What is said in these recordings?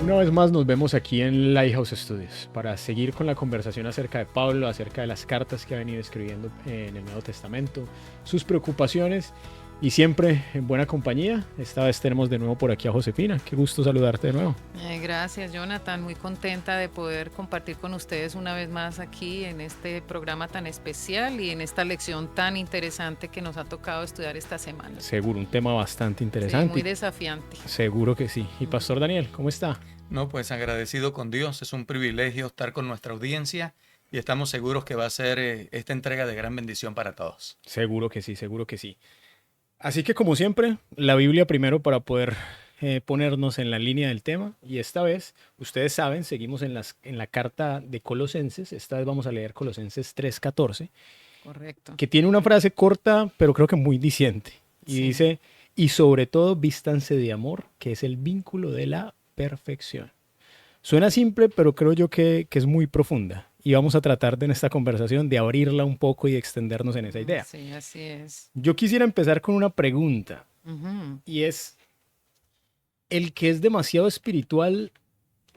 Una vez más nos vemos aquí en Lighthouse Studios para seguir con la conversación acerca de Pablo, acerca de las cartas que ha venido escribiendo en el Nuevo Testamento, sus preocupaciones y siempre en buena compañía. Esta vez tenemos de nuevo por aquí a Josefina. Qué gusto saludarte de nuevo. Gracias, Jonathan. Muy contenta de poder compartir con ustedes una vez más aquí en este programa tan especial y en esta lección tan interesante que nos ha tocado estudiar esta semana. Seguro, un tema bastante Sí, muy interesante. desafiante. Seguro que sí. Y Pastor Daniel, ¿cómo está? No, pues agradecido con Dios, es un privilegio estar con nuestra audiencia y estamos seguros que va a ser esta entrega de gran bendición para todos. Seguro que sí, seguro que sí. Así que como siempre, la Biblia primero para poder ponernos en la línea del tema. Y esta vez, ustedes saben, seguimos en la carta de Colosenses. Esta vez vamos a leer Colosenses 3:14, Correcto. que tiene una frase corta, pero creo que muy diciente. Y Sí. dice, y sobre todo vístanse de amor, que es el vínculo de la perfección. Suena simple, pero creo yo que es muy profunda. Y vamos a tratar en esta conversación de abrirla un poco y extendernos en esa idea. Sí, así es. Yo quisiera empezar con una pregunta. Ujú. Y es, ¿el que es demasiado espiritual,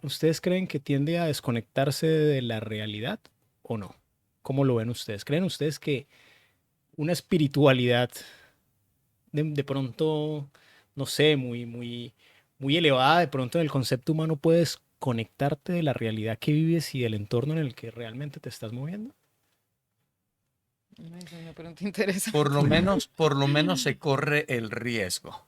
ustedes creen que tiende a desconectarse de la realidad o no? ¿Cómo lo ven ustedes? ¿Creen ustedes que una espiritualidad de pronto, no sé, muy elevada, de pronto en el concepto humano puedes conectarte de la realidad que vives y del entorno en el que realmente te estás moviendo? Ay, esa es una pregunta interesante. Por lo menos se corre el riesgo.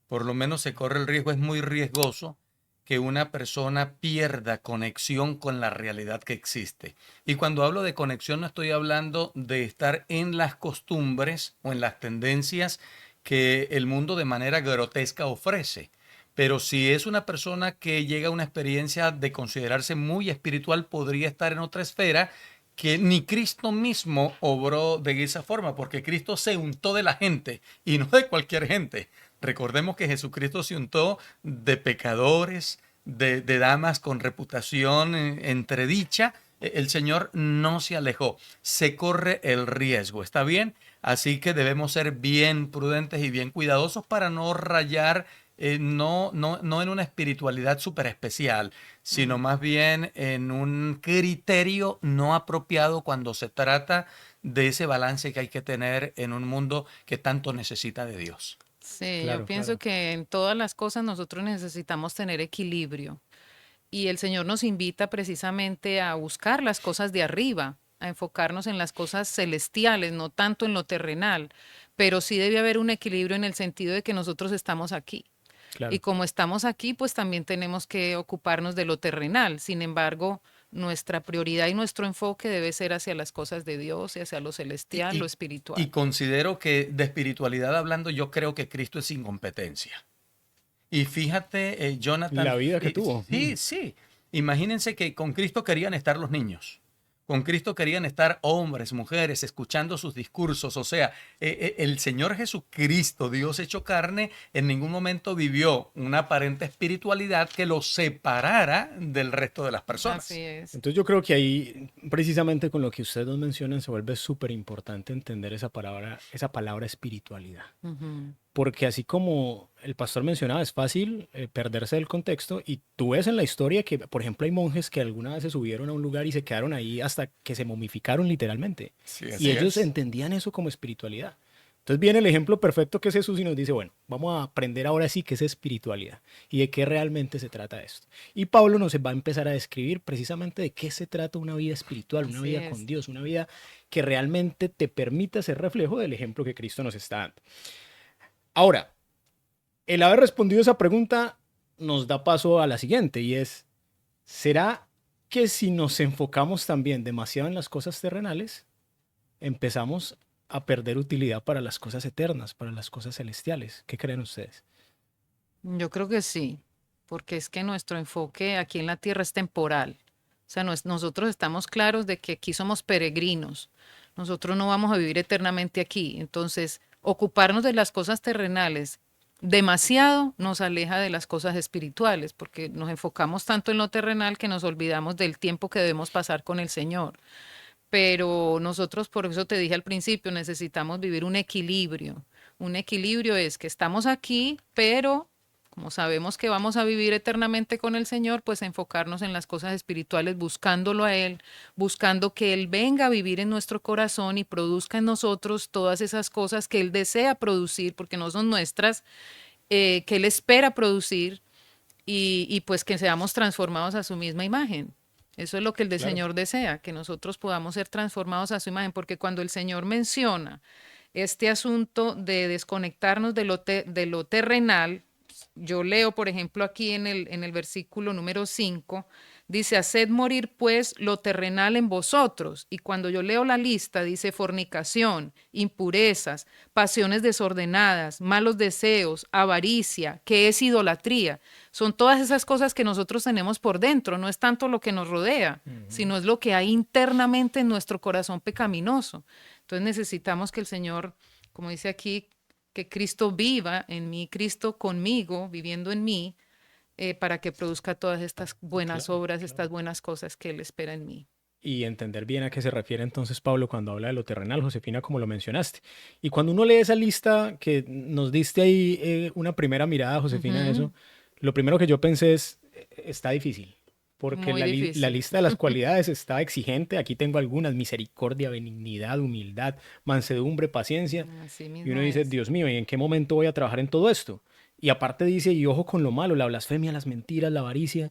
Por lo menos se corre el riesgo, es muy riesgoso que una persona pierda conexión con la realidad que existe. Y cuando hablo de conexión no estoy hablando de estar en las costumbres o en las tendencias que el mundo de manera grotesca ofrece. Pero si es una persona que llega a una experiencia de considerarse muy espiritual, podría estar en otra esfera que ni Cristo mismo obró de esa forma, porque Cristo se untó de la gente y no de cualquier gente. Recordemos que Jesucristo se untó de pecadores, de damas con reputación entredicha. El Señor no se alejó, se corre el riesgo, ¿está bien? Así que debemos ser bien prudentes y bien cuidadosos para no rayar, no en una espiritualidad súper especial, sino más bien en un criterio no apropiado cuando se trata de ese balance que hay que tener en un mundo que tanto necesita de Dios. Sí, yo Claro, pienso claro. que en todas las cosas nosotros necesitamos tener equilibrio. Y el Señor nos invita precisamente a buscar las cosas de arriba, a enfocarnos en las cosas celestiales, no tanto en lo terrenal, pero sí debe haber un equilibrio en el sentido de que nosotros estamos aquí. Y Claro. como estamos aquí, pues también tenemos que ocuparnos de lo terrenal. Sin embargo, nuestra prioridad y nuestro enfoque debe ser hacia las cosas de Dios y hacia lo Y, celestial, lo y- y espiritual. considero que de espiritualidad hablando, yo creo que Cristo es sin competencia. Y fíjate, Jonathan, La vida que tuvo. sí, sí, imagínense que con Cristo querían estar los niños. Con Cristo querían estar hombres, mujeres, escuchando sus discursos. O sea, el Señor Jesucristo, Dios hecho carne, en ningún momento vivió una aparente espiritualidad que lo separara del resto de las Así personas. es. Entonces yo creo que ahí, precisamente con lo que ustedes nos mencionan, se vuelve súper importante entender esa palabra espiritualidad. Ujú. Porque así como el pastor mencionaba, es fácil perderse del contexto y tú ves en la historia que, por ejemplo, hay monjes que alguna vez se subieron a un lugar y se quedaron ahí hasta que se momificaron literalmente. Sí, Y así ellos es. entendían eso como espiritualidad. Entonces viene el ejemplo perfecto que es Jesús y nos dice, bueno, vamos a aprender ahora sí qué es espiritualidad y de qué realmente se trata esto. Y Pablo nos va a empezar a describir precisamente de qué se trata una vida espiritual, una Así vida con es. Dios, una vida que realmente te permita ser reflejo del ejemplo que Cristo nos está dando. Ahora, el haber respondido esa pregunta nos da paso a la siguiente y es, ¿será que si nos enfocamos también demasiado en las cosas terrenales, empezamos a perder utilidad para las cosas eternas, para las cosas celestiales? ¿Qué creen ustedes? Yo creo que sí, porque es que nuestro enfoque aquí en la tierra es temporal. O sea, nosotros estamos claros de que aquí somos peregrinos. Nosotros no vamos a vivir eternamente aquí. Entonces, ocuparnos de las cosas terrenales demasiado nos aleja de las cosas espirituales, porque nos enfocamos tanto en lo terrenal que nos olvidamos del tiempo que debemos pasar con el Señor. Pero nosotros, por eso te dije al principio, necesitamos vivir un equilibrio. Un equilibrio es que estamos aquí, pero Como sabemos que vamos a vivir eternamente con el Señor, pues enfocarnos en las cosas espirituales, buscándolo a Él, buscando que Él venga a vivir en nuestro corazón y produzca en nosotros todas esas cosas que Él desea producir, porque no son nuestras, que Él espera producir y pues que seamos transformados a su misma imagen. Eso es lo que el Claro. Señor desea, que nosotros podamos ser transformados a su imagen, porque cuando el Señor menciona este asunto de desconectarnos de lo terrenal, yo leo, por ejemplo, aquí en el versículo número 5, dice, haced morir pues lo terrenal en vosotros. Y cuando yo leo la lista, dice fornicación, impurezas, pasiones desordenadas, malos deseos, avaricia, que es idolatría. Son todas esas cosas que nosotros tenemos por dentro, no es tanto lo que nos rodea, sino es lo que hay internamente en nuestro corazón pecaminoso. Entonces necesitamos que el Señor, como dice aquí, que Cristo viva en mí, Cristo conmigo, viviendo en mí, para que produzca todas estas buenas Claro, obras, claro. estas buenas cosas que Él espera en mí. Y entender bien a qué se refiere entonces Pablo cuando habla de lo terrenal, Josefina, como lo mencionaste. Y cuando uno lee esa lista que nos diste ahí una primera mirada, Josefina, a Ujú. eso, lo primero que yo pensé es, está difícil, porque Muy la difícil. lista de las cualidades está exigente. Aquí tengo algunas: misericordia, benignidad, humildad, mansedumbre, paciencia. Así Y uno mismo dice, es. Dios mío, ¿y en qué momento voy a trabajar en todo esto? Y aparte dice, y ojo con lo malo, la blasfemia, las mentiras, la avaricia.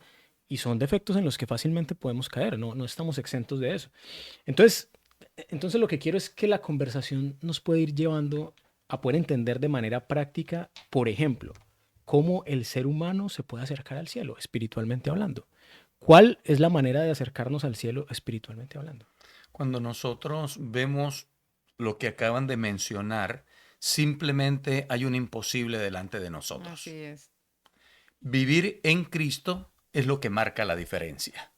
Y son defectos en los que fácilmente podemos caer, no estamos exentos de eso. Entonces, entonces lo que quiero es que la conversación nos puede ir llevando a poder entender de manera práctica, por ejemplo, cómo el ser humano se puede acercar al cielo, espiritualmente hablando. ¿Cuál es la manera de acercarnos al cielo espiritualmente hablando? Cuando nosotros vemos lo que acaban de mencionar, simplemente hay un imposible delante de Así nosotros. es. Vivir en Cristo es lo que marca la diferencia.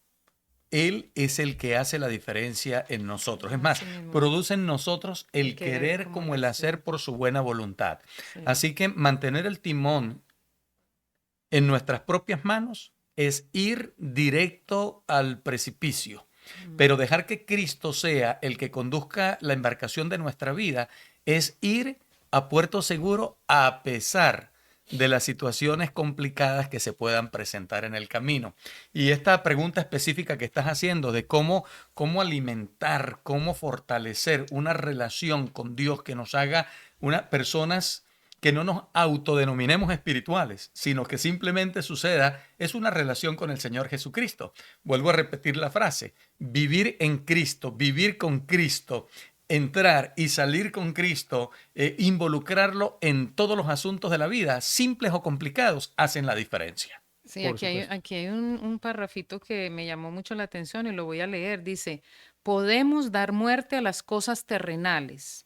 Él es el que hace la diferencia en nosotros. Es más, Así mismo es. produce en nosotros El el querer querer como como el el hacer. hacer por su buena voluntad. Sí. Así que mantener el timón en nuestras propias manos es ir directo al precipicio. Pero Mm. dejar que Cristo sea el que conduzca la embarcación de nuestra vida es ir a puerto seguro a pesar de las situaciones complicadas que se puedan presentar en el camino. Y esta pregunta específica que estás haciendo de cómo alimentar, cómo fortalecer una relación con Dios que nos haga personas que no nos autodenominemos espirituales, sino que simplemente suceda, es una relación con el Señor Jesucristo. Vuelvo a repetir la frase: vivir en Cristo, vivir con Cristo, entrar y salir con Cristo, involucrarlo en todos los asuntos de la vida, simples o complicados, hacen la diferencia. Sí, Por supuesto. aquí hay un parrafito que me llamó mucho la atención y lo voy a leer. Dice, podemos dar muerte a las cosas terrenales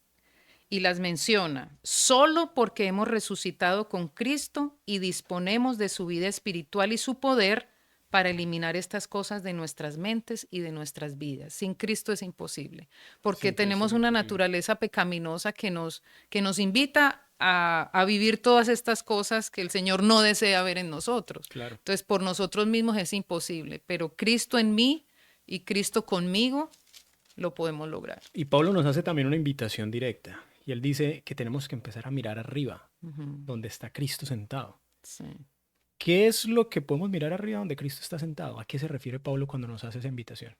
y las menciona solo porque hemos resucitado con Cristo y disponemos de su vida espiritual y su poder para eliminar estas cosas de nuestras mentes y de nuestras vidas. Sin Cristo es imposible, porque Sin Cristo tenemos es una imposible. naturaleza pecaminosa que nos invita a vivir todas estas cosas que el Señor no desea ver en nosotros. Claro. Entonces, por nosotros mismos es imposible, pero Cristo en mí y Cristo conmigo lo podemos lograr. Y Pablo nos hace también una invitación directa. Y él dice que tenemos que empezar a mirar arriba, Ujú. donde está Cristo sentado. Sí. ¿Qué es lo que podemos mirar arriba donde Cristo está sentado? ¿A qué se refiere Pablo cuando nos hace esa invitación?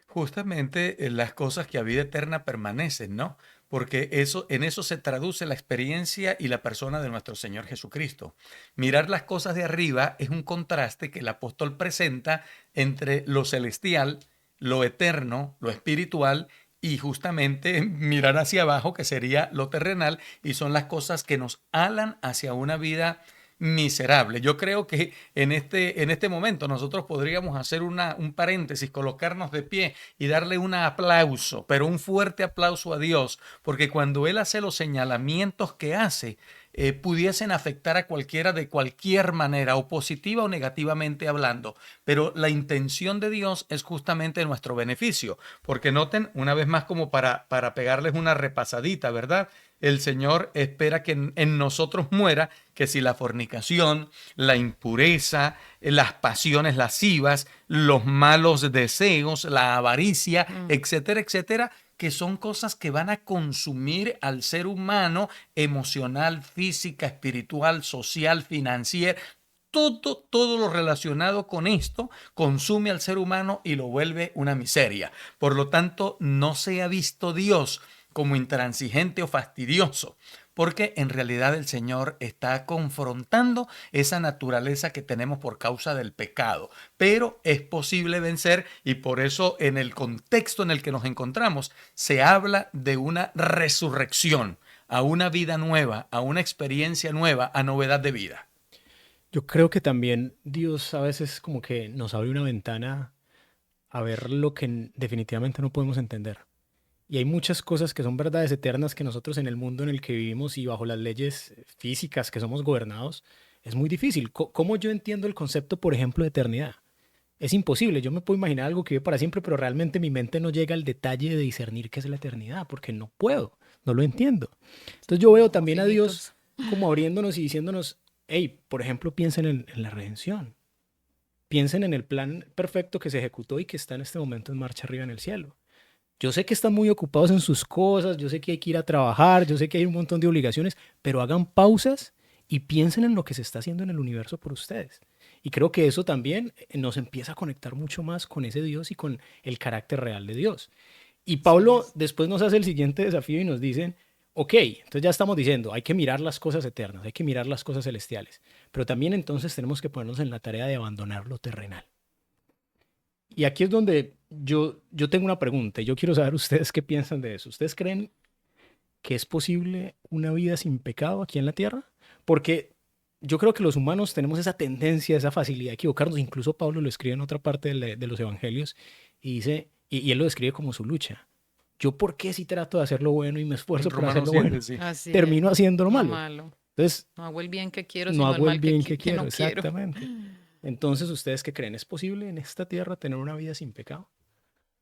Justamente las cosas que a vida eterna permanecen, ¿no? Porque en eso se traduce la experiencia y la persona de nuestro Señor Jesucristo. Mirar las cosas de arriba es un contraste que el apóstol presenta entre lo celestial, lo eterno, lo espiritual, y justamente mirar hacia abajo, que sería lo terrenal, y son las cosas que nos alan hacia una vida miserable. Yo creo que en este momento nosotros podríamos hacer un paréntesis, colocarnos de pie y darle un aplauso, pero un fuerte aplauso a Dios, porque cuando Él hace los señalamientos que hace, pudiesen afectar a cualquiera de cualquier manera, o positiva o negativamente hablando, pero la intención de Dios es justamente nuestro beneficio, porque noten una vez más, como para pegarles una repasadita, ¿verdad? El Señor espera que en nosotros muera, que si la fornicación, la impureza, las pasiones lascivas, los malos deseos, la avaricia, Mm. etcétera, etcétera, que son cosas que van a consumir al ser humano emocional, física, espiritual, social, financiera, todo lo relacionado con esto consume al ser humano y lo vuelve una miseria. Por lo tanto, no se ha visto Dios como intransigente o fastidioso, porque en realidad el Señor está confrontando esa naturaleza que tenemos por causa del pecado. Pero es posible vencer, y por eso en el contexto en el que nos encontramos se habla de una resurrección a una vida nueva, a una experiencia nueva, a novedad de vida. Yo creo que también Dios a veces como que nos abre una ventana a ver lo que definitivamente no podemos entender. Y hay muchas cosas que son verdades eternas que nosotros en el mundo en el que vivimos y bajo las leyes físicas que somos gobernados, es muy difícil. ¿Cómo yo entiendo el concepto, por ejemplo, de eternidad? Es imposible. Yo me puedo imaginar algo que vive para siempre, pero realmente mi mente no llega al detalle de discernir qué es la eternidad, porque no puedo, no lo entiendo. Entonces yo veo Como también a Dios finitos. como abriéndonos y diciéndonos, hey, por ejemplo, piensen en la redención. Piensen en el plan perfecto que se ejecutó y que está en este momento en marcha arriba en el cielo. Yo sé que están muy ocupados en sus cosas, yo sé que hay que ir a trabajar, yo sé que hay un montón de obligaciones, pero hagan pausas y piensen en lo que se está haciendo en el universo por ustedes. Y creo que eso también nos empieza a conectar mucho más con ese Dios y con el carácter real de Dios. Y Así Pablo es. después nos hace el siguiente desafío y nos dicen, ok, entonces ya estamos diciendo, hay que mirar las cosas eternas, hay que mirar las cosas celestiales, pero también entonces tenemos que ponernos en la tarea de abandonar lo terrenal. Y aquí es donde yo tengo una pregunta y yo quiero saber ustedes qué piensan de eso. ¿Ustedes creen que es posible una vida sin pecado aquí en la tierra? Porque yo creo que los humanos tenemos esa tendencia, esa facilidad de equivocarnos. Incluso Pablo lo escribe en otra parte de los evangelios y dice, y él lo describe como su lucha. Yo, ¿por qué si trato de hacer lo bueno y me En esfuerzo por hacer Romanos lo 7, bueno, sí. Así es. termino haciendo lo Lo malo? malo. Entonces, No hago el bien que quiero, no sino el hago el mal bien que que quiero, no quiero. exactamente. Entonces, ¿ustedes qué creen? ¿Es posible en esta tierra tener una vida sin pecado?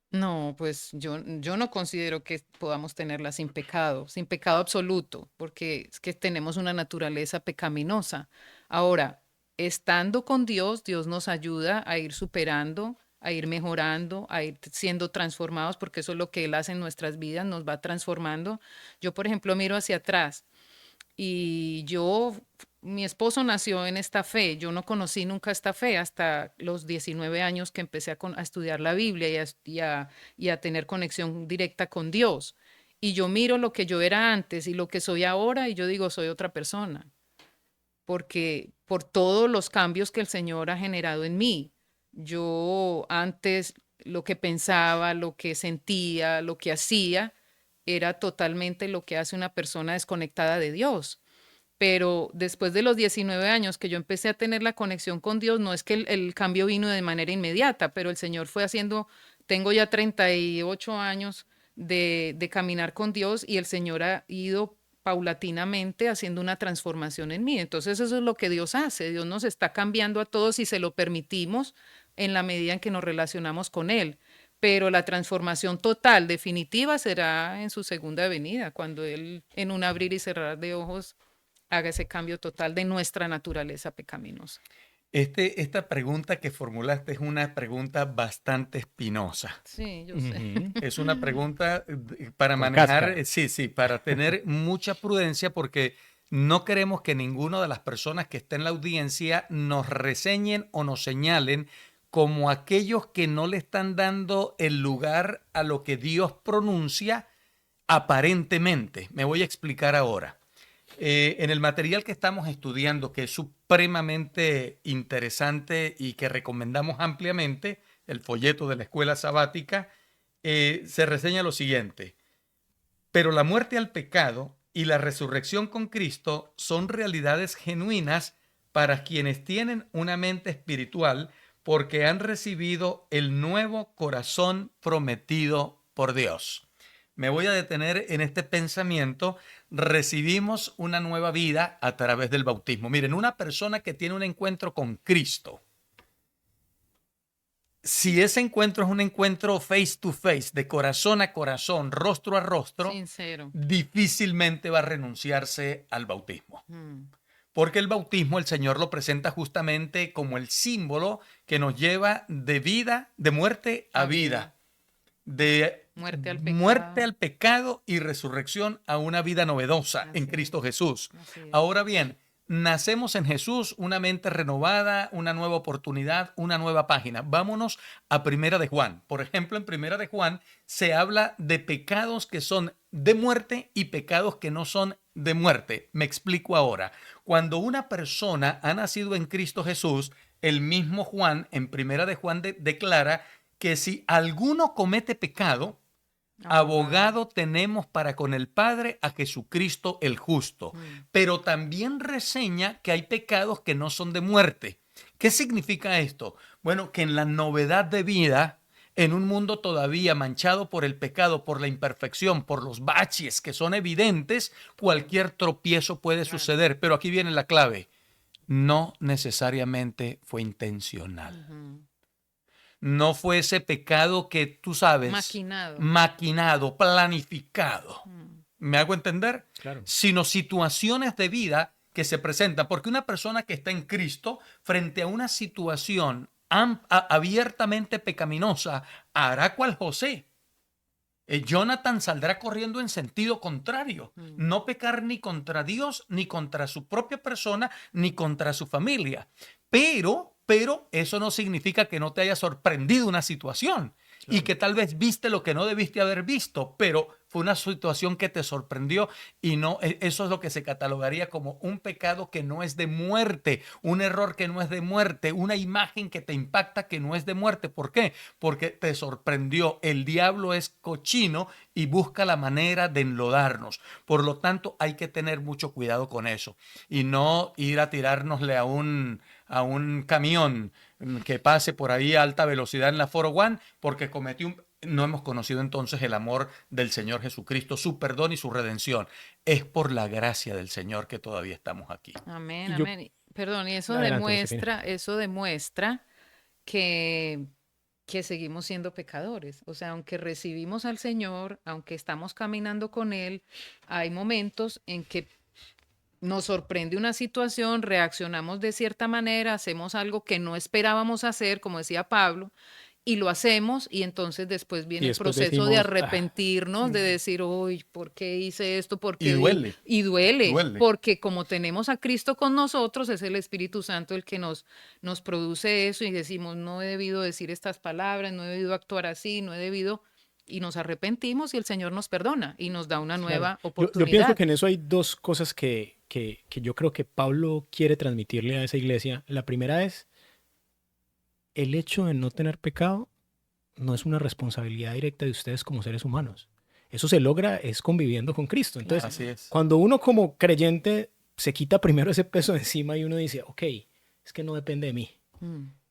No, pues yo no considero que podamos tenerla sin pecado absoluto, porque es que tenemos una naturaleza pecaminosa. Ahora, estando con Dios, Dios nos ayuda a ir superando, a ir mejorando, a ir siendo transformados, porque eso es lo que Él hace en nuestras vidas, nos va transformando. Yo, por ejemplo, miro hacia atrás. Y mi esposo nació en esta fe, yo no conocí nunca esta fe hasta los 19 años que empecé a estudiar la Biblia y a tener conexión directa con Dios. Y yo miro lo que yo era antes y lo que soy ahora y yo digo, soy otra persona, porque por todos los cambios que el Señor ha generado en mí, yo antes lo que pensaba, lo que sentía, lo que hacía, era totalmente lo que hace una persona desconectada de Dios. Pero después de los 19 años que yo empecé a tener la conexión con Dios, no es que el cambio vino de manera inmediata, pero el Señor fue haciendo, tengo ya 38 años de caminar con Dios y el Señor ha ido paulatinamente haciendo una transformación en mí. Entonces eso es lo que Dios hace. Dios nos está cambiando a todos y se lo permitimos en la medida en que nos relacionamos con Él. Pero la transformación total, definitiva, será en su segunda venida, cuando Él, en un abrir y cerrar de ojos, haga ese cambio total de nuestra naturaleza pecaminosa. Esta pregunta que formulaste es una pregunta bastante espinosa. Sí, yo sé. Ujú. Es una pregunta para Con manejar, cáscara. sí, sí, para tener mucha prudencia porque no queremos que ninguna de las personas que esté en la audiencia nos reseñen o nos señalen como aquellos que no le están dando el lugar a lo que Dios pronuncia aparentemente. Me voy a explicar ahora. En el material que estamos estudiando, que es supremamente interesante y que recomendamos ampliamente, el folleto de la escuela sabática, se reseña lo siguiente. Pero la muerte al pecado y la resurrección con Cristo son realidades genuinas para quienes tienen una mente espiritual porque han recibido el nuevo corazón prometido por Dios. Me voy a detener en este pensamiento. Recibimos una nueva vida a través del bautismo. Miren, una persona que tiene un encuentro con Cristo, si ese encuentro es un encuentro face to face, de corazón a corazón, rostro a rostro, Sincero. difícilmente va a renunciarse al bautismo. Porque el bautismo el Señor lo presenta justamente como el símbolo que nos lleva de vida, de muerte a vida, de muerte al pecado y resurrección a una vida novedosa en Así Cristo es. Jesús. Así es. Ahora bien, Nacemos en Jesús, una mente renovada, una nueva oportunidad, una nueva página. Vámonos a Primera de Juan. Por ejemplo, en Primera de Juan se habla de pecados que son de muerte y pecados que no son de muerte. Me explico ahora. Cuando una persona ha nacido en Cristo Jesús, el mismo Juan en Primera de Juan declara que si alguno comete pecado, abogado tenemos para con el Padre a Jesucristo el justo. Pero también reseña que hay pecados que no son de muerte. ¿Qué significa esto? Bueno, que en la novedad de vida, en un mundo todavía manchado por el pecado, por la imperfección, por los baches que son evidentes, cualquier tropiezo puede suceder. Pero aquí viene la clave. No necesariamente fue intencional. No fue ese pecado que tú sabes, maquinado, planificado. ¿Me hago entender? Claro. Sino situaciones de vida que se presentan. Porque una persona que está en Cristo, frente a una situación abiertamente pecaminosa, hará cual José. Jonathan saldrá corriendo en sentido contrario. No pecar ni contra Dios, ni contra su propia persona, ni contra su familia. Pero eso no significa que no te haya sorprendido una situación. Claro. Y que tal vez viste lo que no debiste haber visto, pero fue una situación que te sorprendió y no, eso es lo que se catalogaría como un pecado que no es de muerte, un error que no es de muerte, una imagen que te impacta que no es de muerte. ¿Por qué? Porque te sorprendió. El diablo es cochino y busca la manera de enlodarnos. Por lo tanto, hay que tener mucho cuidado con eso y no ir a tirárnosle a un camión que pase por ahí a alta velocidad en la 401 porque cometió no hemos conocido entonces el amor del Señor Jesucristo, su perdón y su redención. Es por la gracia del Señor que todavía estamos aquí. Amén, amén. Perdón, y eso demuestra que seguimos siendo pecadores. O sea, aunque recibimos al Señor, aunque estamos caminando con Él, hay momentos en que nos sorprende una situación, reaccionamos de cierta manera, hacemos algo que no esperábamos hacer, como decía Pablo, y lo hacemos, y entonces después viene el proceso de arrepentirnos, de decir, uy, ¿por qué hice esto? ¿Por qué? Y duele, porque como tenemos a Cristo con nosotros, es el Espíritu Santo el que nos produce eso, y decimos, no he debido decir estas palabras, no he debido actuar así, no he debido... Y nos arrepentimos y el Señor nos perdona y nos da una nueva oportunidad. Yo pienso que en eso hay dos cosas que yo creo que Pablo quiere transmitirle a esa iglesia. La primera es, el hecho de no tener pecado no es una responsabilidad directa de ustedes como seres humanos. Eso se logra es conviviendo con Cristo. Entonces, así es. Cuando uno como creyente se quita primero ese peso de encima y uno dice, ok, es que no depende de mí.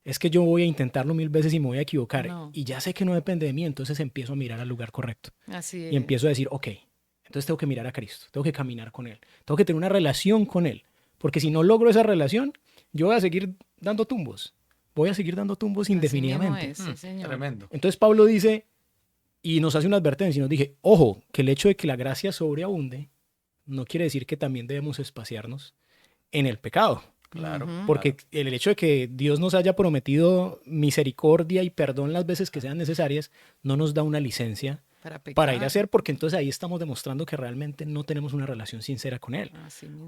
Es que yo voy a intentarlo 1000 veces y me voy a equivocar. No. Y ya sé que no depende de mí, entonces empiezo a mirar al lugar correcto. Así es. Y empiezo a decir, ok, entonces tengo que mirar a Cristo, tengo que caminar con Él, tengo que tener una relación con Él. Porque si no logro esa relación, yo voy a seguir dando tumbos. Voy a seguir dando tumbos indefinidamente. Sí, señor. Tremendo. Entonces Pablo dice, y nos hace una advertencia, y nos dije, ojo, que el hecho de que la gracia sobreabunde no quiere decir que también debemos espaciarnos en el pecado. Claro. Porque el hecho de que Dios nos haya prometido misericordia y perdón las veces que sean necesarias, no nos da una licencia para ir a hacer, porque entonces ahí estamos demostrando que realmente no tenemos una relación sincera con Él.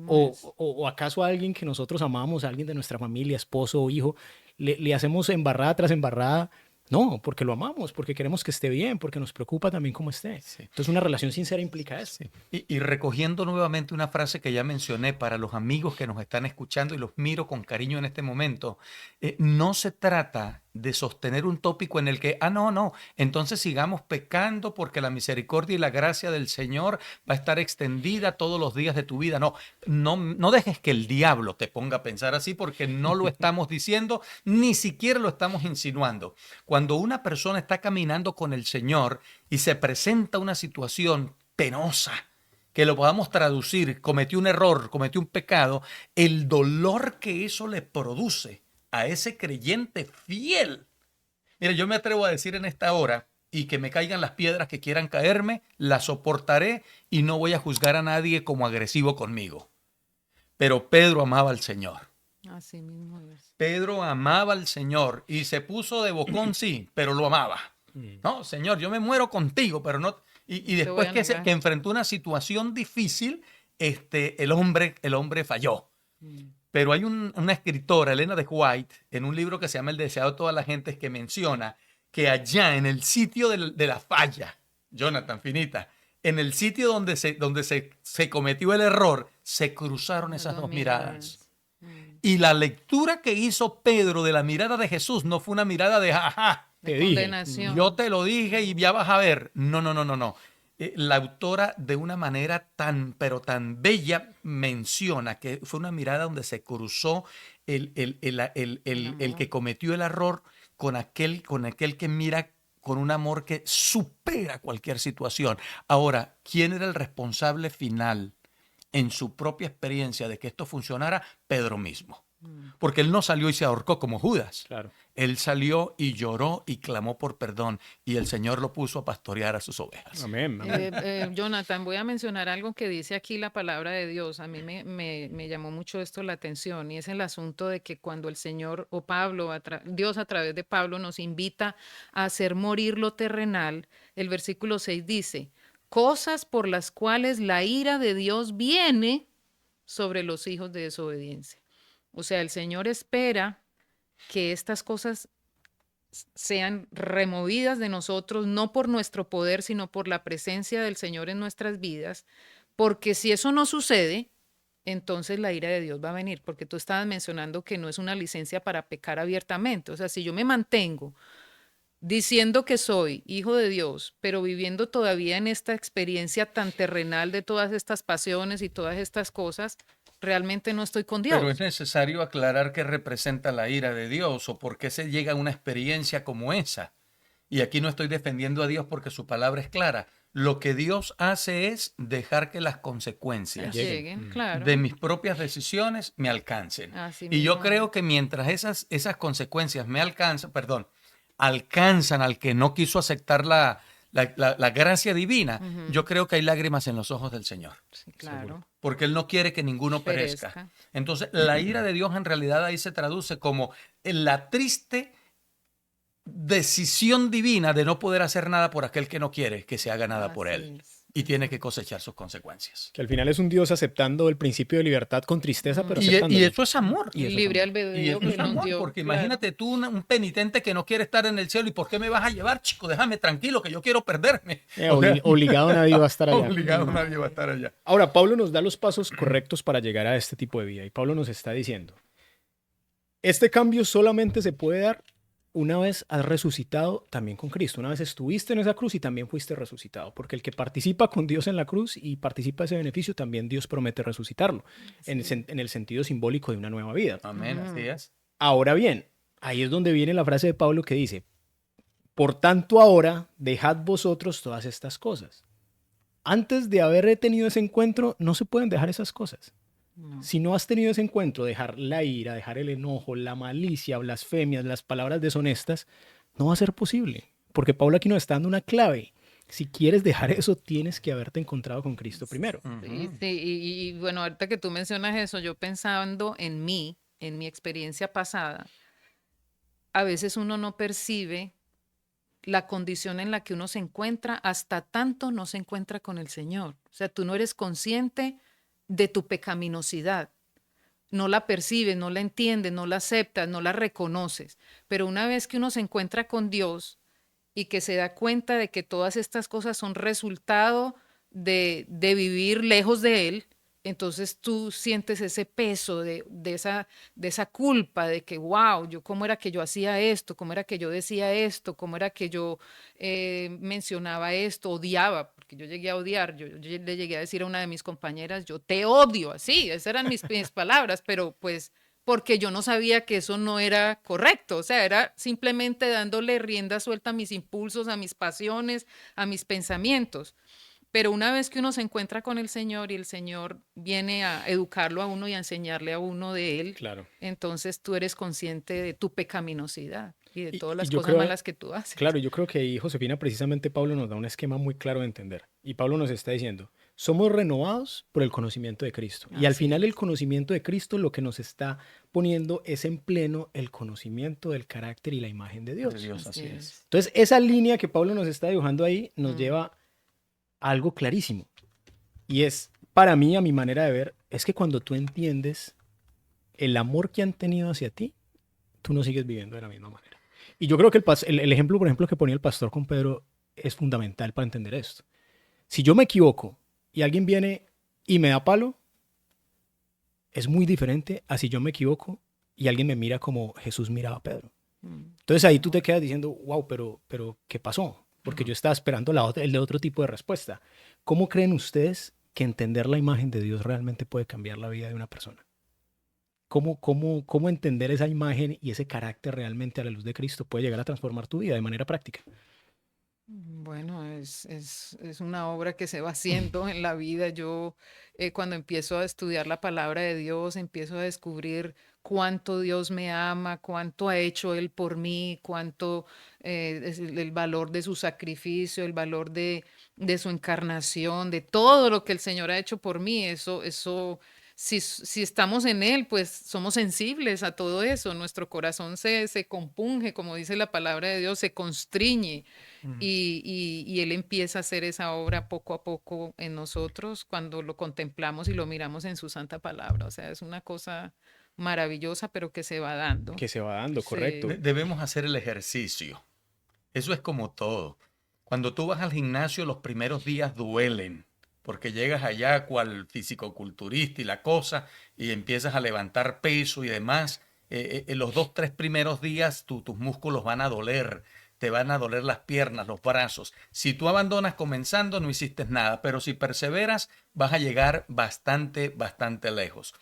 O acaso a alguien que nosotros amamos, a alguien de nuestra familia, esposo o hijo, le hacemos embarrada tras embarrada. No, porque lo amamos, porque queremos que esté bien, porque nos preocupa también cómo esté. Sí. Entonces una relación sincera implica eso. Sí. Y recogiendo nuevamente una frase que ya mencioné para los amigos que nos están escuchando y los miro con cariño en este momento, no se trata de sostener un tópico en el que, no, entonces sigamos pecando porque la misericordia y la gracia del Señor va a estar extendida todos los días de tu vida. No dejes que el diablo te ponga a pensar así, porque no lo estamos diciendo, ni siquiera lo estamos insinuando. Cuando una persona está caminando con el Señor y se presenta una situación penosa, que lo podamos traducir, cometió un error, cometió un pecado, el dolor que eso le produce a ese creyente fiel. Mira, yo me atrevo a decir en esta hora, y que me caigan las piedras que quieran caerme, las soportaré y no voy a juzgar a nadie como agresivo conmigo. Pero Pedro amaba al Señor. Así mismo es. Pedro amaba al Señor y se puso de bocón, sí, pero lo amaba. No, Señor, yo me muero contigo, pero no... Y después que enfrentó una situación difícil, el hombre falló. Pero hay una escritora, Elena de White, en un libro que se llama El deseado de toda la gente, que menciona que allá en el sitio de la falla, Jonathan, finita, en el sitio donde se cometió el error, se cruzaron Las esas dos dos miradas. miradas. Y la lectura que hizo Pedro de la mirada de Jesús no fue una mirada de jaja, Te De dije. condenación. yo te lo dije y ya vas a ver. No, no, no, no, no. La autora de una manera pero tan bella menciona que fue una mirada donde se cruzó el que cometió el error con aquel que mira con un amor que supera cualquier situación. Ahora, ¿quién era el responsable final en su propia experiencia de que esto funcionara? Pedro mismo. Porque él no salió y se ahorcó como Judas. Claro. Él salió y lloró y clamó por perdón y el Señor lo puso a pastorear a sus ovejas. Amén. Amén. Jonathan, voy a mencionar algo que dice aquí la palabra de Dios. A mí me llamó mucho esto la atención y es el asunto de que cuando el Señor o Pablo, Dios a través de Pablo nos invita a hacer morir lo terrenal, el versículo 6 dice, cosas por las cuales la ira de Dios viene sobre los hijos de desobediencia. O sea, el Señor espera que estas cosas sean removidas de nosotros, no por nuestro poder, sino por la presencia del Señor en nuestras vidas, porque si eso no sucede, entonces la ira de Dios va a venir, porque tú estabas mencionando que no es una licencia para pecar abiertamente. O sea, si yo me mantengo diciendo que soy hijo de Dios, pero viviendo todavía en esta experiencia tan terrenal de todas estas pasiones y todas estas cosas, realmente no estoy con Dios. Pero es necesario aclarar qué representa la ira de Dios o por qué se llega a una experiencia como esa. Y aquí no estoy defendiendo a Dios porque su palabra es clara. Lo que Dios hace es dejar que las consecuencias Lleguen, claro. de mis propias decisiones me alcancen. Así Y yo mismo creo es. que mientras esas consecuencias alcanzan al que no quiso aceptar la gracia divina, yo creo que hay lágrimas en los ojos del Señor. Sí, claro. Porque Él no quiere que ninguno perezca. Perezca. Entonces, la ira de Dios en realidad ahí se traduce como en la triste decisión divina de no poder hacer nada por aquel que no quiere que se haga nada por Así él. es. Y tiene que cosechar sus consecuencias. Que al final es un Dios aceptando el principio de libertad con tristeza, pero Y aceptándolo. eso es amor. Y eso es Libre amor. Y albedrío eso que es nos amor, dio. porque claro. imagínate tú un penitente que no quiere estar en el cielo. ¿Y por qué me vas a llevar, chico? Déjame tranquilo, que yo quiero perderme. O sea, Obligado nadie va a estar allá. obligado nadie va a estar allá. Ahora, Pablo nos da los pasos correctos para llegar a este tipo de vida. Y Pablo nos está diciendo, este cambio solamente se puede dar una vez has resucitado también con Cristo. Una vez estuviste en esa cruz y también fuiste resucitado. Porque el que participa con Dios en la cruz y participa de ese beneficio, también Dios promete resucitarlo. En el sentido simbólico de una nueva vida. Amén, así es. Ahora bien, ahí es donde viene la frase de Pablo que dice, por tanto ahora dejad vosotros todas estas cosas. Antes de haber tenido ese encuentro, no se pueden dejar esas cosas. No. Si no has tenido ese encuentro, dejar la ira, dejar el enojo, la malicia, blasfemias, las palabras deshonestas, no va a ser posible. Porque Pablo aquí nos está dando una clave. Si quieres dejar eso, tienes que haberte encontrado con Cristo primero. Sí, sí, y bueno, ahorita que tú mencionas eso, yo pensando en mi experiencia pasada, a veces uno no percibe la condición en la que uno se encuentra hasta tanto no se encuentra con el Señor. O sea, tú no eres consciente de tu pecaminosidad. No la percibes, no la entiendes, no la aceptas, no la reconoces. Pero una vez que uno se encuentra con Dios y que se da cuenta de que todas estas cosas son resultado de vivir lejos de Él, entonces tú sientes ese peso de esa culpa de que, wow, cómo era que yo hacía esto, cómo era que yo decía esto, cómo era que yo mencionaba esto, odiaba, porque yo llegué a odiar, yo le llegué a decir a una de mis compañeras, yo te odio, así, esas eran mis palabras, pero pues porque yo no sabía que eso no era correcto, o sea, era simplemente dándole rienda suelta a mis impulsos, a mis pasiones, a mis pensamientos. Pero una vez que uno se encuentra con el Señor y el Señor viene a educarlo a uno y a enseñarle a uno de Él, Claro. entonces tú eres consciente de tu pecaminosidad y de todas Y las yo cosas creo- malas que tú haces. Claro, yo creo que ahí, Josefina, precisamente Pablo nos da un esquema muy claro de entender. Y Pablo nos está diciendo, somos renovados por el conocimiento de Cristo. Y al Así final es. el conocimiento de Cristo lo que nos está poniendo es en pleno el conocimiento del carácter y la imagen de Dios. De Dios, así Así es. es. Entonces, esa línea que Pablo nos está dibujando ahí nos lleva a algo clarísimo. Y es, para mí, a mi manera de ver, es que cuando tú entiendes el amor que han tenido hacia ti, tú no sigues viviendo de la misma manera. Y yo creo que el ejemplo, por ejemplo, que ponía el pastor con Pedro es fundamental para entender esto. Si yo me equivoco y alguien viene y me da palo, es muy diferente a si yo me equivoco y alguien me mira como Jesús miraba a Pedro. Entonces ahí tú te quedas diciendo, wow, pero ¿qué pasó? Porque yo estaba esperando el de otro tipo de respuesta. ¿Cómo creen ustedes que entender la imagen de Dios realmente puede cambiar la vida de una persona? ¿Cómo entender esa imagen y ese carácter realmente a la luz de Cristo puede llegar a transformar tu vida de manera práctica? Bueno, es una obra que se va haciendo en la vida. Yo cuando empiezo a estudiar la palabra de Dios, empiezo a descubrir cuánto Dios me ama, cuánto ha hecho Él por mí, cuánto es el valor de su sacrificio, el valor de su encarnación, de todo lo que el Señor ha hecho por mí. Si estamos en Él, pues somos sensibles a todo eso. Nuestro corazón se compunge, como dice la palabra de Dios, se constriñe y Él empieza a hacer esa obra poco a poco en nosotros cuando lo contemplamos y lo miramos en su santa palabra. O sea, es una cosa maravillosa, pero que se va dando. Que se va dando, correcto. Sí. Debemos hacer el ejercicio. Eso es como todo. Cuando tú vas al gimnasio, los primeros días duelen, porque llegas allá cual fisicoculturista y la cosa, y empiezas a levantar peso y demás. En los 2, 3 primeros días tus músculos van a doler, te van a doler las piernas, los brazos. Si tú abandonas comenzando, no hiciste nada, pero si perseveras, vas a llegar bastante, bastante lejos.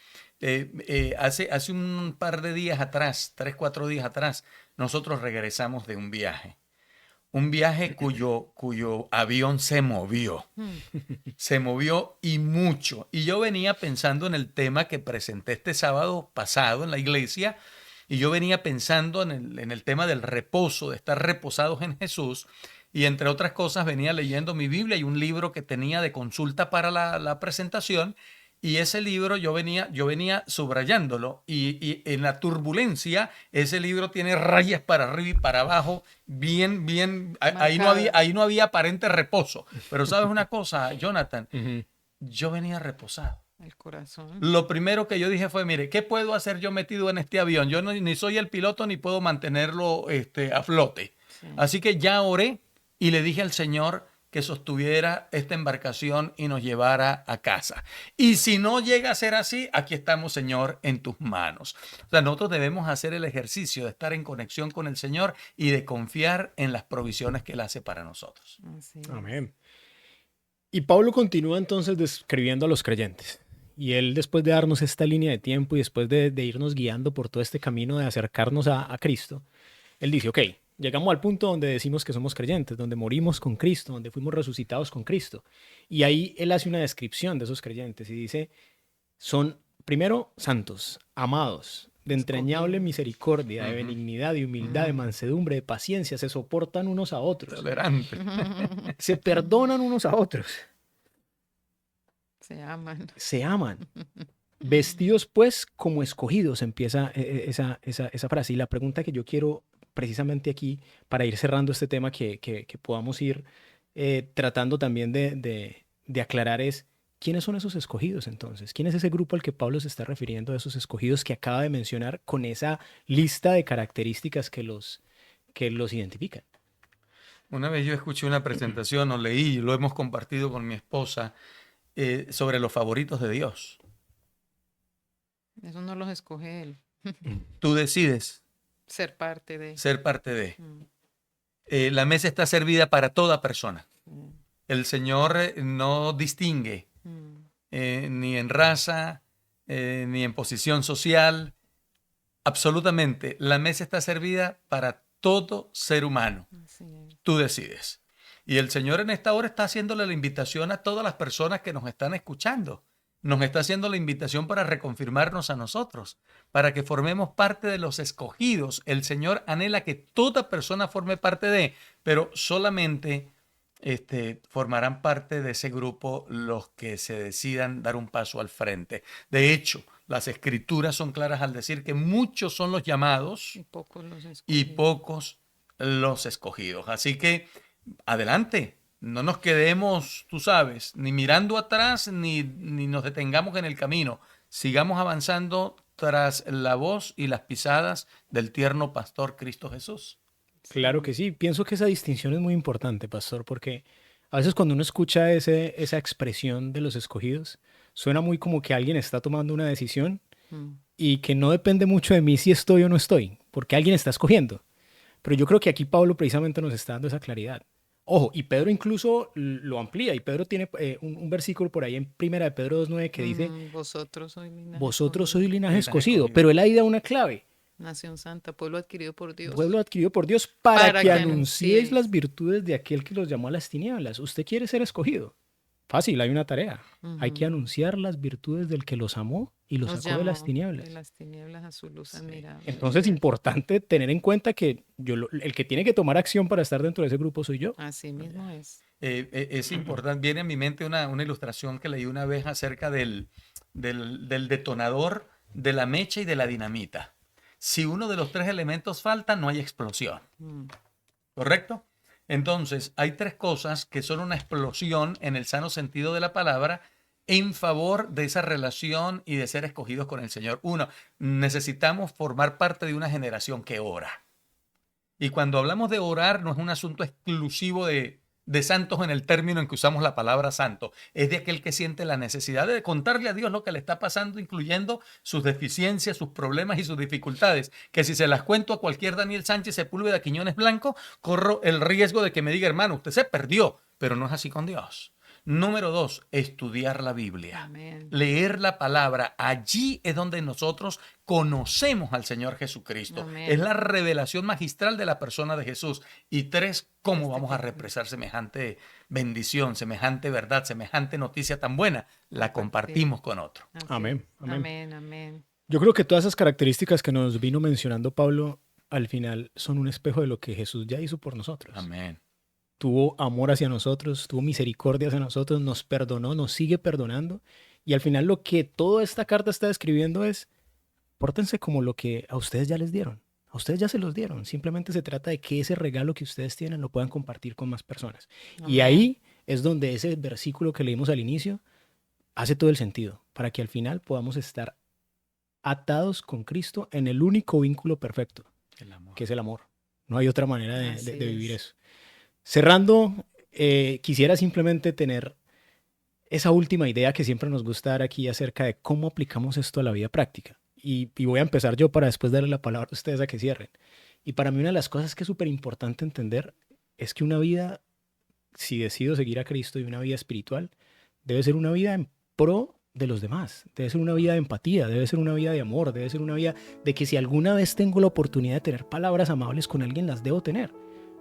Hace un par de días atrás, 3, 4 días atrás, nosotros regresamos de un viaje. Un viaje cuyo avión se movió. Se movió y mucho. Y yo venía pensando en el tema que presenté este sábado pasado en la iglesia. Y yo venía pensando en el tema del reposo, de estar reposados en Jesús. Y entre otras cosas venía leyendo mi Biblia y un libro que tenía de consulta para la presentación. Y ese libro yo venía subrayándolo y en la turbulencia ese libro tiene rayas para arriba y para abajo, bien, ahí no había aparente reposo. Pero ¿sabes una cosa, Jonathan? Yo venía reposado. El corazón. Lo primero que yo dije fue, mire, ¿qué puedo hacer yo metido en este avión? Yo ni soy el piloto ni puedo mantenerlo a flote. Sí. Así que ya oré y le dije al Señor que sostuviera esta embarcación y nos llevara a casa. Y si no llega a ser así, aquí estamos, Señor, en tus manos. O sea, nosotros debemos hacer el ejercicio de estar en conexión con el Señor y de confiar en las provisiones que Él hace para nosotros. Así es. Amén. Y Pablo continúa entonces describiendo a los creyentes. Y él, después de darnos esta línea de tiempo y después de irnos guiando por todo este camino de acercarnos a Cristo, él dice, ok, llegamos al punto donde decimos que somos creyentes, donde morimos con Cristo, donde fuimos resucitados con Cristo. Y ahí él hace una descripción de esos creyentes y dice, son primero santos, amados, de entrañable misericordia, de benignidad, de humildad, de mansedumbre, de paciencia, se soportan unos a otros, Tolerante. se perdonan unos a otros, Se aman. se aman. Vestidos pues como escogidos, empieza esa frase. Y la pregunta que yo quiero precisamente aquí, para ir cerrando este tema que podamos ir tratando también de aclarar es, ¿quiénes son esos escogidos entonces? ¿Quién es ese grupo al que Pablo se está refiriendo, a esos escogidos que acaba de mencionar con esa lista de características que los identifican? Una vez yo escuché una presentación o leí, y lo hemos compartido con mi esposa, sobre los favoritos de Dios. Eso no los escoge Él. Tú decides Ser parte de. ser parte de. Mm, La mesa está servida para toda persona. mm, El Señor no distingue ni en raza, ni en posición social. Absolutamente, la mesa está servida para todo ser humano. así es. Tú decides. Y el Señor en esta hora está haciéndole la invitación a todas las personas que nos están escuchando. Nos está haciendo la invitación para reconfirmarnos a nosotros, para que formemos parte de los escogidos. El Señor anhela que toda persona forme parte de, pero solamente formarán parte de ese grupo los que se decidan dar un paso al frente. De hecho, las Escrituras son claras al decir que muchos son los llamados Y pocos los y escogen. pocos los escogidos. Así que adelante, no nos quedemos, tú sabes, ni mirando atrás ni nos detengamos en el camino. Sigamos avanzando tras la voz y las pisadas del tierno pastor Cristo Jesús. Claro que sí. Pienso que esa distinción es muy importante, pastor, porque a veces cuando uno escucha esa expresión de los escogidos, suena muy como que alguien está tomando una decisión Mm. y que no depende mucho de mí si estoy o no estoy, porque alguien está escogiendo. Pero yo creo que aquí Pablo precisamente nos está dando esa claridad. Ojo, y Pedro incluso lo amplía, y Pedro tiene un versículo por ahí en Primera de Pedro 2:9 que dice, Vosotros sois linaje vosotros sois escogido, linaje Linaje escogido, escogido. pero él ahí da una clave, nación santa, pueblo adquirido por Dios. pueblo adquirido por Dios, para Para que que anunciéis las anunciéis. virtudes de aquel que los llamó a las tinieblas. Usted quiere ser escogido. Fácil, hay una tarea. Hay que Ujú. anunciar las virtudes del que los amó y los Nos sacó de las llamó tinieblas. de las tinieblas a su luz Sí. admirable. Entonces, importante tener en cuenta que el que tiene que tomar acción para estar dentro de ese grupo soy yo. Así mismo es. Es importante, viene a mi mente una ilustración que leí una vez acerca del detonador, de la mecha y de la dinamita. Si uno de los tres elementos falta, no hay explosión. Mm. ¿Correcto? Entonces, hay tres cosas que son una explosión en el sano sentido de la palabra en favor de esa relación y de ser escogidos con el Señor. Uno, necesitamos formar parte de una generación que ora. Y cuando hablamos de orar, no es un asunto exclusivo de santos en el término en que usamos la palabra santo. Es de aquel que siente la necesidad de contarle a Dios lo que le está pasando, incluyendo sus deficiencias, sus problemas y sus dificultades. Que si se las cuento a cualquier Daniel Sánchez Sepúlveda Quiñones Blanco, corro el riesgo de que me diga, hermano, usted se perdió, pero no es así con Dios. Número 2, estudiar la Biblia. Amén. Leer la palabra. Allí es donde nosotros conocemos al Señor Jesucristo. Amén. Es la revelación magistral de la persona de Jesús. Y 3, cómo vamos a que- represar semejante bendición, semejante verdad, semejante noticia tan buena. La compartimos con otro. Así Amén, es. amén. Amén, amén. Yo creo que todas esas características que nos vino mencionando Pablo al final son un espejo de lo que Jesús ya hizo por nosotros. Amén. Tuvo amor hacia nosotros, tuvo misericordia hacia nosotros, nos perdonó, nos sigue perdonando. Y al final lo que toda esta carta está describiendo es, pórtense como lo que a ustedes ya les dieron. A ustedes ya se los dieron. Simplemente se trata de que ese regalo que ustedes tienen lo puedan compartir con más personas. Y Amén. ahí es donde ese versículo que leímos al inicio hace todo el sentido, para que al final podamos estar atados con Cristo en el único vínculo perfecto, El amor. que es el amor. No hay otra manera de Así vivir es. eso. Cerrando, quisiera simplemente tener esa última idea que siempre nos gusta dar aquí acerca de cómo aplicamos esto a la vida práctica. Y voy a empezar yo para después darle la palabra a ustedes a que cierren. Y para mí una de las cosas que es súper importante entender es que una vida, si decido seguir a Cristo y una vida espiritual, debe ser una vida en pro de los demás. Debe ser una vida de empatía, debe ser una vida de amor, debe ser una vida de que si alguna vez tengo la oportunidad de tener palabras amables con alguien, las debo tener.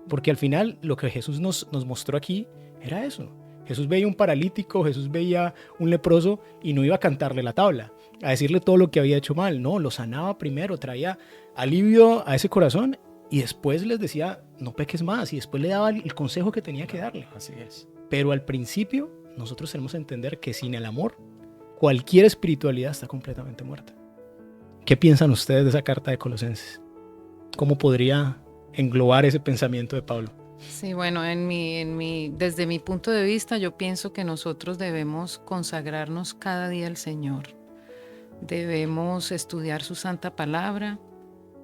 Porque al final lo que Jesús nos mostró aquí era eso. Jesús veía un paralítico, Jesús veía un leproso y no iba a cantarle la tabla, a decirle todo lo que había hecho mal. No, lo sanaba primero, traía alivio a ese corazón y después les decía, no peques más, y después le daba el consejo que tenía que darle. Así es. Pero al principio nosotros tenemos que entender que sin el amor, cualquier espiritualidad está completamente muerta. ¿Qué piensan ustedes de esa carta de Colosenses? ¿Cómo podría englobar ese pensamiento de Pablo? Sí, bueno, desde mi punto de vista, yo pienso que nosotros debemos consagrarnos cada día al Señor. Debemos estudiar su santa palabra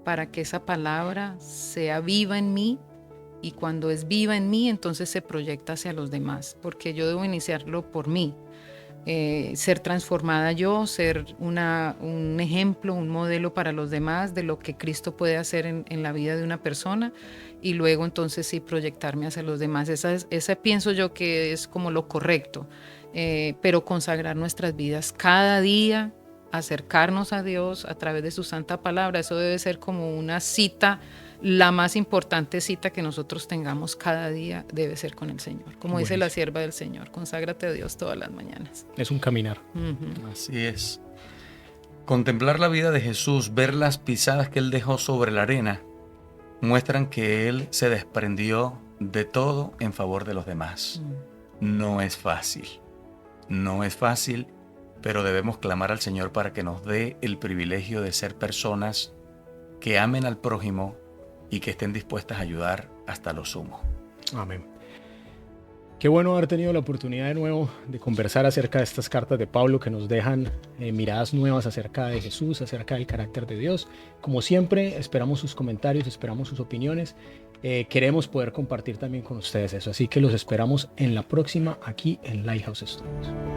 para que esa palabra sea viva en mí, y cuando es viva en mí, entonces se proyecta hacia los demás, porque yo debo iniciarlo por mí. Ser transformada yo, ser un ejemplo, un modelo para los demás de lo que Cristo puede hacer en la vida de una persona, y luego entonces sí proyectarme hacia los demás. Esa pienso yo que es como lo correcto, pero consagrar nuestras vidas cada día, acercarnos a Dios a través de su santa palabra, eso debe ser como una cita. La más importante cita que nosotros tengamos cada día debe ser con el Señor. Como dice la sierva del Señor, conságrate a Dios todas las mañanas. Es un caminar. Así es. Contemplar la vida de Jesús, ver las pisadas que Él dejó sobre la arena, muestran que Él se desprendió de todo en favor de los demás. No es fácil. No es fácil, pero debemos clamar al Señor para que nos dé el privilegio de ser personas que amen al prójimo y que estén dispuestas a ayudar hasta lo sumo. Amén. Qué bueno haber tenido la oportunidad de nuevo de conversar acerca de estas cartas de Pablo que nos dejan miradas nuevas acerca de Jesús, acerca del carácter de Dios. Como siempre, esperamos sus comentarios, esperamos sus opiniones. Queremos poder compartir también con ustedes eso. Así que los esperamos en la próxima aquí en Lighthouse Studios.